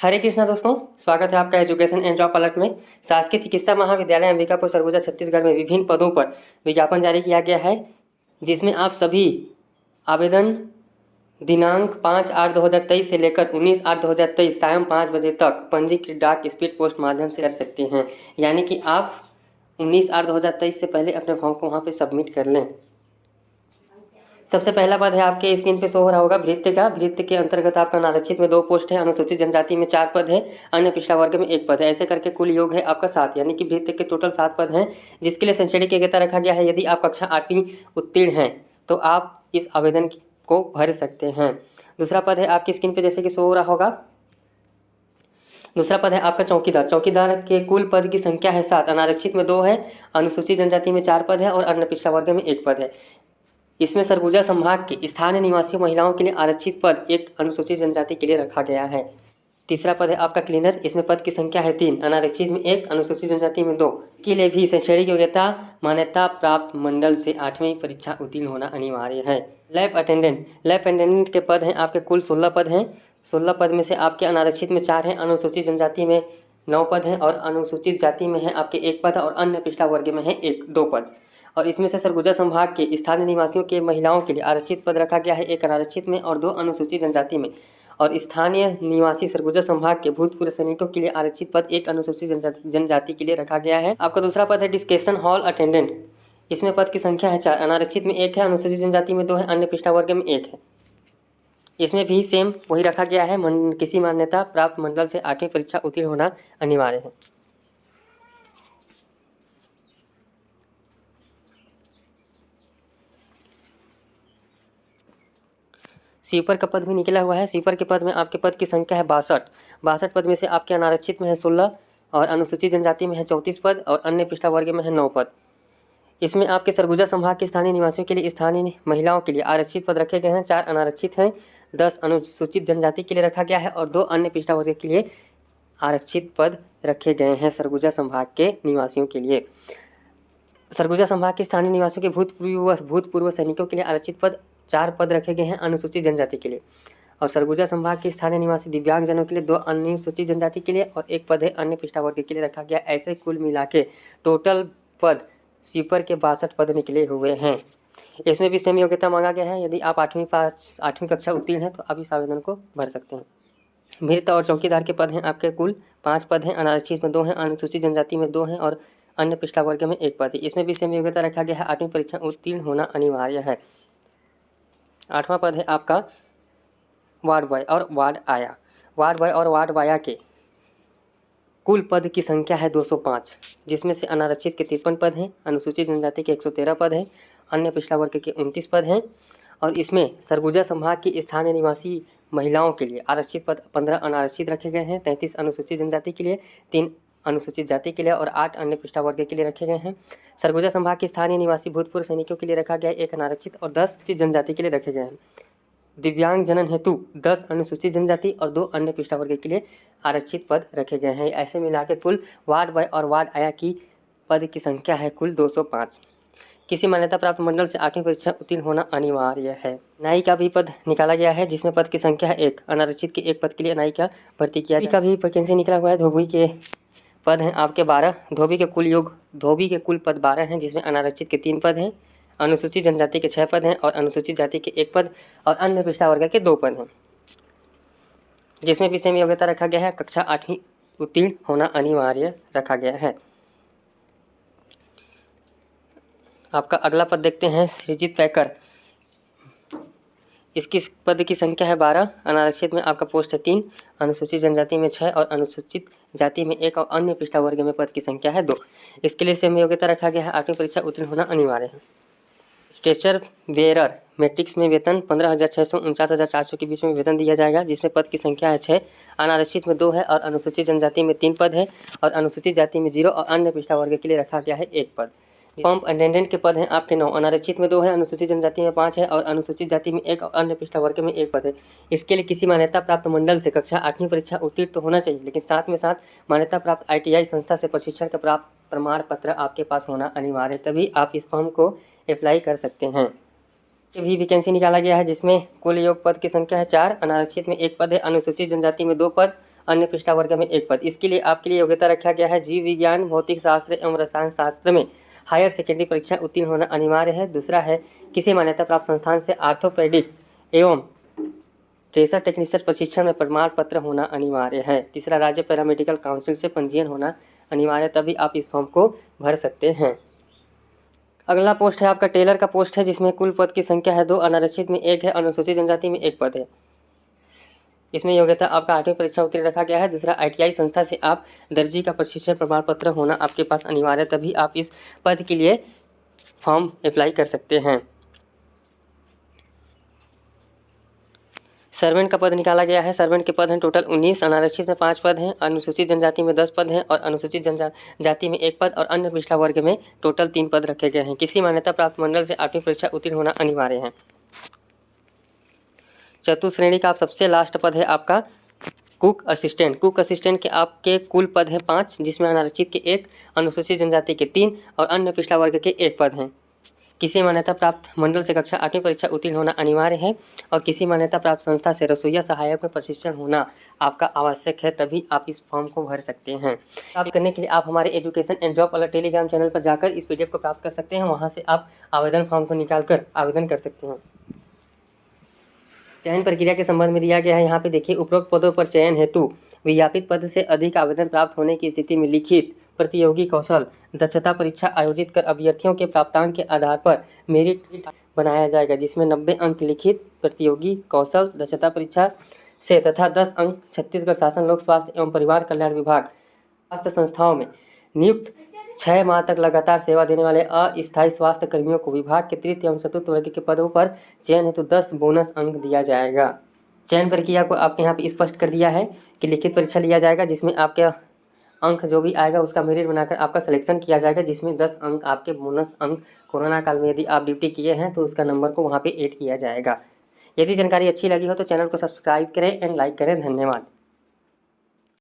हरे कृष्णा दोस्तों, स्वागत है आपका एजुकेशन एंड जॉब अलर्ट में। शासकीय चिकित्सा महाविद्यालय अंबिकापुर सरगुजा छत्तीसगढ़ में विभिन्न पदों पर विज्ञापन जारी किया गया है, जिसमें आप सभी आवेदन दिनांक 5/8/2023 से लेकर 19/8/2023 शाम 5 बजे तक पंजीकृत डाक स्पीड पोस्ट माध्यम से कर सकते हैं। यानी कि आप 19/8/2023 से पहले अपने फॉर्म को वहाँ पर सबमिट कर लें। सबसे पहला पद है आपके स्क्रीन पे शो हो रहा होगा भृत्य का। भृत्य के अंतर्गत आपका अनारक्षित में 2 पोस्ट है, अनुसूचित जनजाति में 4 पद है, अन्य पिछड़ा वर्ग में 1 पद है। ऐसे करके कुल योग है आपका 7, यानी कि भृत्य के टोटल 7 पद हैं, जिसके लिए शैक्षणिक योग्यता रखा गया है। यदि आप कक्षा 8वीं उत्तीर्ण हैं तो आप इस आवेदन को भर सकते हैं। दूसरा पद है आपकी स्क्रीन पर जैसे कि शो हो रहा होगा। दूसरा पद है आपका चौकीदार। चौकीदार के कुल पद की संख्या है 7, अनारक्षित में 2 है, अनुसूचित जनजाति में 4 पद है और अन्य पिछड़ा वर्ग में 1 पद है। इसमें सरगुजा संभाग के स्थानीय निवासी महिलाओं के लिए आरक्षित पद 1 अनुसूचित जनजाति के लिए रखा गया है। तीसरा पद है आपका क्लीनर। इसमें पद की संख्या है 3, अनारक्षित में 1, अनुसूचित जनजाति में 2 के लिए भी शैक्षणिक योग्यता मान्यता प्राप्त मंडल से 8वीं परीक्षा उत्तीर्ण होना अनिवार्य है। Lab attendant. लैब अटेंडेंट के पद हैं आपके कुल 16 पद हैं। 16 पद में से आपके अनारक्षित में 4 हैं, अनुसूचित जनजाति में 9 पद हैं और अनुसूचित जाति में है आपके 1 पद और अन्य पिछड़ा वर्ग में है 2 पद। और इसमें से सरगुजा संभाग के स्थानीय निवासियों के महिलाओं के लिए आरक्षित पद रखा गया है, 1 अनारक्षित में और 2 अनुसूचित जनजाति में। और स्थानीय निवासी सरगुजा संभाग के भूतपूर्व सैनिकों के लिए आरक्षित पद 1 अनुसूचित जनजाति के लिए रखा गया है। आपका दूसरा पद है डिस्कशन हॉल अटेंडेंट। इसमें पद की संख्या है 4, अनारक्षित में 1 है, अनुसूचित जनजाति में 2 है, अन्य पिछड़ा वर्ग में 1 है। इसमें भी सेम वही रखा गया है, किसी मान्यता प्राप्त मंडल से 8वीं परीक्षा उत्तीर्ण होना अनिवार्य है। स्वीपर का पद भी निकला हुआ है। स्वीपर के पद में आपके पद की संख्या है 62। 62 पद में से आपके अनारक्षित में है 16 और अनुसूचित जनजाति में है 34 पद और अन्य पिछड़ा वर्ग में है 9 पद। इसमें आपके सरगुजा संभाग के स्थानीय निवासियों के लिए स्थानीय महिलाओं के लिए आरक्षित पद रखे गए हैं, 4 अनारक्षित हैं, 10 अनुसूचित जनजाति के लिए रखा गया है और 2 अन्य पिछड़ा वर्ग के लिए आरक्षित पद रखे गए हैं सरगुजा संभाग के निवासियों के लिए। सरगुजा संभाग के स्थानीय निवासियों के भूतपूर्व सैनिकों के लिए आरक्षित पद 4 पद रखे गए हैं अनुसूचित जनजाति के लिए। और सरगुजा संभाग के स्थानीय निवासी दिव्यांगजनों के लिए 2 अनुसूचित जनजाति के लिए और 1 पद है अन्य पिछड़ा वर्ग के लिए रखा गया। ऐसे कुल मिला के टोटल पद स्वीपर के 62 पद निकले हुए हैं। इसमें भी सेम योग्यता मांगा गया है। यदि आप 8वीं कक्षा उत्तीर्ण हैं तो आप इस आवेदन को भर सकते हैं। भृत और चौकीदार के पद हैं आपके कुल 5 पद हैं, अनारक्षित में 2 हैं, अनुसूचित जनजाति में 2 हैं और अन्य पिछड़ा वर्ग में 1 पद है। इसमें भी सेम योग्यता रखा गया है, 8वीं परीक्षा उत्तीर्ण होना अनिवार्य है। 8वां पद है आपका वार्ड बॉय और वार्ड आया। वार्ड बॉय और वार्ड वाया के कुल पद की संख्या है 205, जिसमें से अनारक्षित के 53 पद हैं, अनुसूचित जनजाति के 113 पद हैं, अन्य पिछड़ा वर्ग के 29 पद हैं। और इसमें सरगुजा संभाग की स्थानीय निवासी महिलाओं के लिए आरक्षित पद 15 अनारक्षित रखे गए हैं, 33 अनुसूचित जनजाति के लिए, 3 अनुसूचित जाति के लिए और 8 अन्य पिछड़ा वर्ग के लिए रखे गए हैं। सरगुजा संभाग के स्थानीय निवासी भूतपूर्व सैनिकों के लिए रखा गया 1 अनारक्षित और 10 जनजाति के लिए रखे गए हैं। दिव्यांग जनन हेतु 10 अनुसूचित जनजाति और 2 अन्य पिछड़ा वर्ग के लिए आरक्षित पद रखे गए हैं। ऐसे मिला के कुल वार्ड बॉय और वार्ड आया की पद की संख्या है कुल 205। किसी मान्यता प्राप्त मंडल से 8वीं परीक्षा उत्तीर्ण होना अनिवार्य है। नाई का भी पद निकाला गया है, जिसमें पद की संख्या है 1, अनारक्षित के 1 पद के लिए नाई का भर्ती किया का भी वैकेंसी निकला हुआ है। धोबी के पद हैं आपके 12। धोबी के कुल पद 12 हैं, जिसमें अनारक्षित के 3 पद हैं, अनुसूचित जनजाति के 6 पद हैं और अनुसूचित जाति के 1 पद और अन्य पिछड़ा वर्ग के 2 पद हैं। जिसमें भी सेम योग्यता रखा गया है, कक्षा 8वीं उत्तीर्ण होना अनिवार्य रखा गया है। आपका अगला पद देखते हैं, सृजित पैकर। इसकी पद की संख्या है 12। अनारक्षित में आपका पोस्ट है 3, अनुसूचित जनजाति में 6 और अनुसूचित जाति में 1 और अन्य पिछड़ा वर्ग में पद की संख्या है 2। इसके लिए सेम योग्यता रखा गया है, 8वीं परीक्षा उत्तीर्ण होना अनिवार्य है। स्ट्रेचर बेरर मैट्रिक्स में वेतन 15,600 49,400 के बीच में वेतन दिया जाएगा, जिसमें पद की संख्या है 6, अनारक्षित में 2 है और अनुसूचित जनजाति में 3 पद है और अनुसूचित जाति में 0 और अन्य पिछड़ा वर्ग के लिए रखा गया है 1 पद। पंप अटेंडेंट के पद हैं आपके 9, अनारक्षित में 2 है, अनुसूचित जनजाति में 5 है और अनुसूचित जाति में 1 और अन्य पिछड़ा वर्ग में 1 पद है। इसके लिए किसी मान्यता प्राप्त मंडल से कक्षा 8वीं परीक्षा उत्तीर्ण तो होना चाहिए, लेकिन साथ में साथ मान्यता प्राप्त ITI संस्था से प्रशिक्षण का प्राप्त प्रमाण पत्र आपके पास होना अनिवार्य है, तभी आप इस फॉर्म को अप्लाई कर सकते हैं। ये भी वैकेंसी निकाला गया है, जिसमें कुल योग पद की संख्या है 4, अनारक्षित में 1 पद है, अनुसूचित जनजाति में 2 पद अन्य पिछड़ा वर्ग में 1 पद। इसके लिए आपके लिए योग्यता रखा गया है जीव विज्ञान, भौतिक शास्त्र एवं रसायन शास्त्र में हायर सेकेंडरी परीक्षा उत्तीर्ण होना अनिवार्य है। दूसरा है किसी मान्यता प्राप्त संस्थान से आर्थोपेडिक एवं ट्रेसर टेक्नीशियन प्रशिक्षण में प्रमाण पत्र होना अनिवार्य है। तीसरा राज्य पैरामेडिकल काउंसिल से पंजीयन होना अनिवार्य, तभी आप इस फॉर्म को भर सकते हैं। अगला पोस्ट है आपका टेलर का पोस्ट है, जिसमें कुल पद की संख्या है 2, अनारक्षित में 1 है, अनुसूचित जनजाति में 1 पद है। इसमें योग्यता आपका 8वीं परीक्षा उत्तीर्ण रखा गया है। दूसरा ITI संस्था से आप दर्जी का प्रशिक्षण प्रमाण पत्र होना आपके पास अनिवार्य, तभी आप इस पद के लिए फॉर्म अप्लाई कर सकते हैं। सर्वेंट का पद निकाला गया है। सर्वेंट के पद हैं टोटल 19, अनारक्षित में 5 पद हैं, अनुसूचित जनजाति में 10 पद हैं और अनुसूचित जनजाति में 1 पद और अन्य पिछड़ा वर्ग में टोटल 3 पद रखे गए हैं। किसी मान्यता प्राप्त मंडल से 8वीं परीक्षा उत्तीर्ण होना अनिवार्य है। चतुर्थ श्रेणी का आप सबसे लास्ट पद है आपका कुक असिस्टेंट। कुक असिस्टेंट के आपके कुल पद हैं 5, जिसमें अनारक्षित के 1, अनुसूचित जनजाति के 3 और अन्य पिछड़ा वर्ग के 1 पद हैं। किसी मान्यता प्राप्त मंडल से कक्षा 8वीं परीक्षा उत्तीर्ण होना अनिवार्य है और किसी मान्यता प्राप्त संस्था से रसोईया सहायक में प्रशिक्षण होना आपका आवश्यक है, तभी आप इस फॉर्म को भर सकते हैं। प्राप्त करने के लिए आप हमारे education and job alert Telegram channel पर जाकर इस PDF को प्राप्त कर सकते हैं। वहाँ से आप आवेदन फॉर्म को निकाल कर आवेदन कर सकते हैं। चयन प्रक्रिया के संबंध में दिया गया है। यहाँ पे देखिए, उपरोक्त पदों पर चयन हेतु विज्ञापित पद से अधिक आवेदन प्राप्त होने की स्थिति में लिखित प्रतियोगी कौशल दक्षता परीक्षा आयोजित कर अभ्यर्थियों के प्राप्तांक के आधार पर मेरिट बनाया जाएगा, जिसमें 90 अंक लिखित प्रतियोगी कौशल दक्षता परीक्षा से तथा 10 अंक छत्तीसगढ़ शासन लोक स्वास्थ्य एवं परिवार कल्याण विभाग स्वास्थ्य संस्थाओं में नियुक्त 6 माह तक लगातार सेवा देने वाले अस्थायी स्वास्थ्य कर्मियों को विभाग के तृतीय एवं चतुर्थ वर्ग के पदों पर चयन हेतु 10 बोनस अंक दिया जाएगा। चयन प्रक्रिया को आपके यहाँ पे स्पष्ट कर दिया है कि लिखित परीक्षा लिया जाएगा, जिसमें आपके अंक जो भी आएगा उसका मेरिट बनाकर आपका सिलेक्शन किया जाएगा, जिसमें 10 अंक आपके बोनस अंक कोरोना काल में यदि आप ड्यूटी किए हैं तो उसका नंबर को वहाँ पे ऐड किया जाएगा। यदि जानकारी अच्छी लगी हो तो चैनल को सब्सक्राइब करें एंड लाइक करें। धन्यवाद।